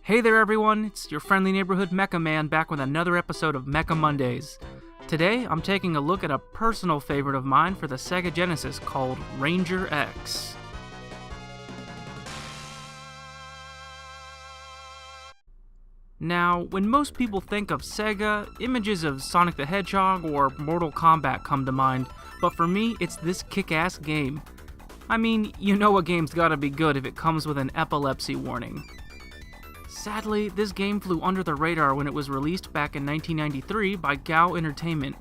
Hey there everyone, it's your friendly neighborhood Mecha Man back with another episode of Mecha Mondays. Today, I'm taking a look at a personal favorite of mine for the Sega Genesis called Ranger X. Now, when most people think of Sega, images of Sonic the Hedgehog or Mortal Kombat come to mind, but for me, it's this kick-ass game. I mean, you know a game's gotta be good if it comes with an epilepsy warning. Sadly, this game flew under the radar when it was released back in 1993 by GAO Entertainment.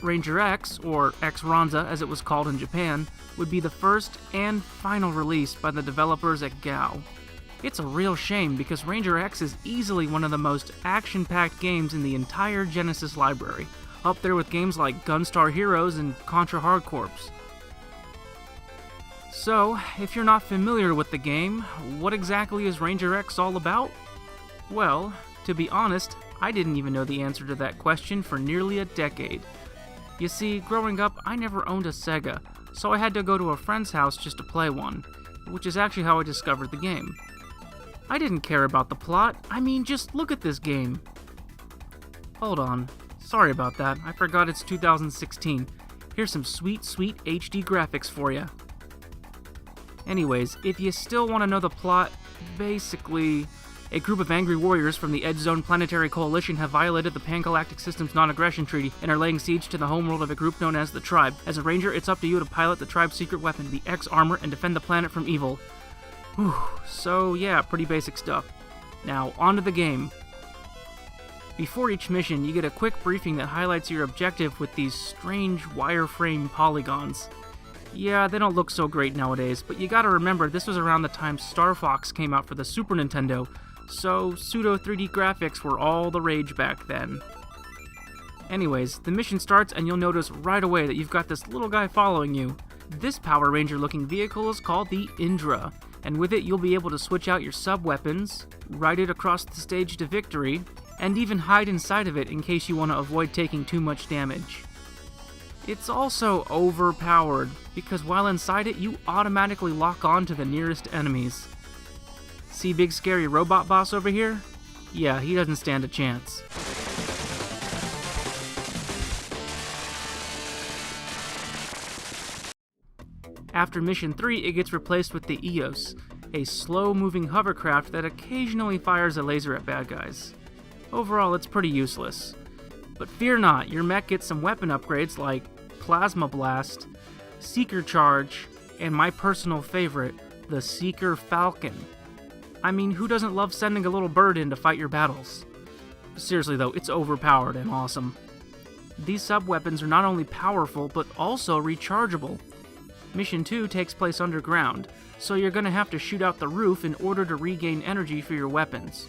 Ranger X, or ex-ranza as it was called in Japan, would be the first and final release by the developers at GAO. It's a real shame because Ranger X is easily one of the most action-packed games in the entire Genesis library, up there with games like Gunstar Heroes and Contra Hard Corps. So, if you're not familiar with the game, what exactly is Ranger X all about? Well, to be honest, I didn't even know the answer to that question for nearly a decade. You see, growing up, I never owned a Sega, so I had to go to a friend's house just to play one, which is actually how I discovered the game. I didn't care about the plot, I mean, just look at this game. Hold on, sorry about that, I forgot it's 2016. Here's some sweet HD graphics for you. Anyways, if you still want to know the plot, basically, a group of angry warriors from the Edge Zone Planetary Coalition have violated the Pan-Galactic System's non-aggression treaty and are laying siege to the homeworld of a group known as the Tribe. As a ranger, it's up to you to pilot the Tribe's secret weapon, the X-Armor, and defend the planet from evil. Whew, so yeah, pretty basic stuff. Now, on to the game. Before each mission, you get a quick briefing that highlights your objective with these strange wireframe polygons. Yeah, they don't look so great nowadays, but you gotta remember this was around the time Star Fox came out for the Super Nintendo, so pseudo 3D graphics were all the rage back then. Anyways, the mission starts and you'll notice right away that you've got this little guy following you. This Power Ranger looking vehicle is called the Indra, and with it you'll be able to switch out your sub-weapons, ride it across the stage to victory, and even hide inside of it in case you want to avoid taking too much damage. It's also overpowered, because while inside it, you automatically lock on to the nearest enemies. See big scary robot boss over here? Yeah, he doesn't stand a chance. After Mission 3, it gets replaced with the EOS, a slow-moving hovercraft that occasionally fires a laser at bad guys. Overall, it's pretty useless. But fear not, your mech gets some weapon upgrades like Plasma Blast, Seeker Charge, and my personal favorite, the Seeker Falcon. I mean, who doesn't love sending a little bird in to fight your battles? Seriously though, it's overpowered and awesome. These sub-weapons are not only powerful, but also rechargeable. Mission 2 takes place underground, so you're gonna have to shoot out the roof in order to regain energy for your weapons.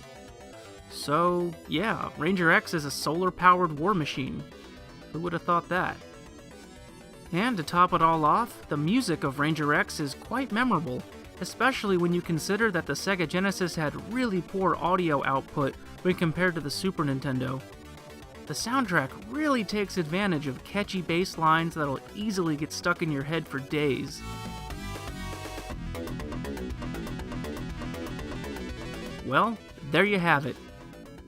So, yeah, Ranger X is a solar-powered war machine. Who would have thought that? And to top it all off, the music of Ranger X is quite memorable, especially when you consider that the Sega Genesis had really poor audio output when compared to the Super Nintendo. The soundtrack really takes advantage of catchy bass lines that'll easily get stuck in your head for days. Well, there you have it.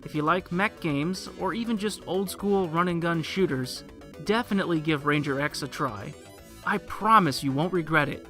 If you like mech games, or even just old-school run-and-gun shooters, definitely give Ranger X a try. I promise you won't regret it.